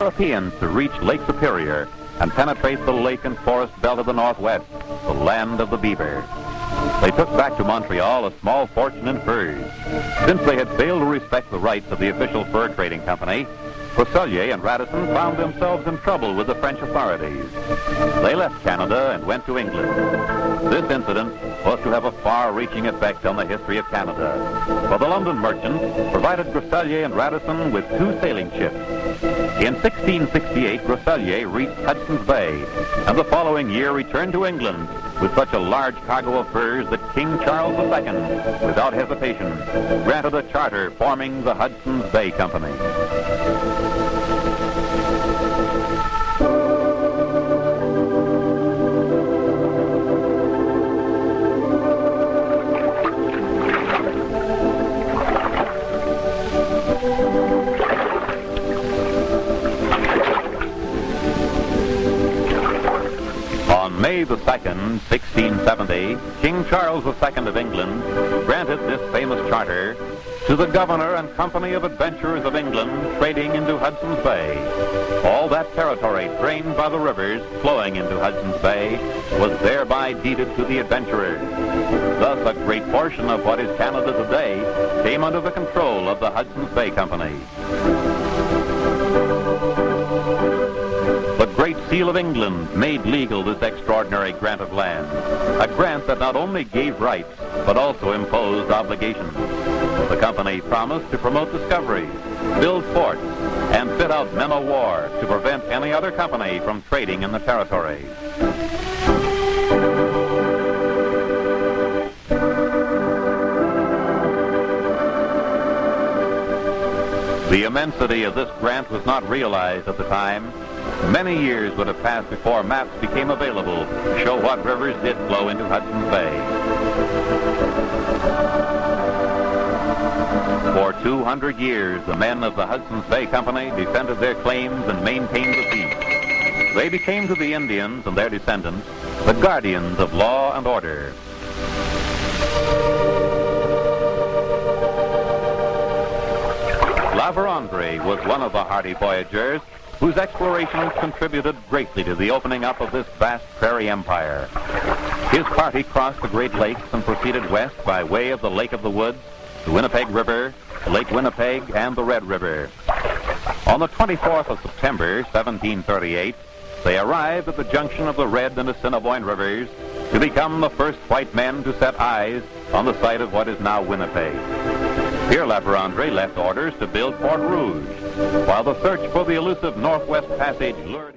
Europeans to reach Lake Superior and penetrate the lake and forest belt of the Northwest, the land of the beaver. They took back to Montreal a small fortune in furs. Since they had failed to respect the rights of the official fur trading company, Groseilliers and Radisson found themselves in trouble with the French authorities. They left Canada and went to England. This incident was to have a far-reaching effect on the history of Canada, for the London merchants provided Groseilliers and Radisson with 2 sailing ships. In 1668, Groseilliers reached Hudson's Bay, and the following year returned to England with such a large cargo of furs that King Charles II, without hesitation, granted a charter forming the Hudson's Bay Company. On May the 2nd, 1670, King Charles II of England granted this famous charter to the Governor and Company of Adventurers of England trading into Hudson's Bay. All that territory drained by the rivers flowing into Hudson's Bay was thereby deeded to the adventurers. Thus, a great portion of what is Canada today came under the control of the Hudson's Bay Company. The Great Seal of England made legal this extraordinary grant of land, a grant that not only gave rights, but also imposed obligations. The company promised to promote discoveries, build forts, and fit out men of war to prevent any other company from trading in the territory. The immensity of this grant was not realized at the time. Many years would have passed before maps became available to show what rivers did flow into Hudson's Bay. For 200 years, the men of the Hudson's Bay Company defended their claims and maintained the peace. They became to the Indians and their descendants the guardians of law and order. La Vérendrye was one of the hardy voyageurs whose explorations contributed greatly to the opening up of this vast prairie empire. His party crossed the Great Lakes and proceeded west by way of the Lake of the Woods, the Winnipeg River, Lake Winnipeg, and the Red River. On the 24th of September, 1738, they arrived at the junction of the Red and Assiniboine Rivers to become the first white men to set eyes on the site of what is now Winnipeg. Here La Vérendrye left orders to build Fort Rouge, while the search for the elusive Northwest Passage lured him.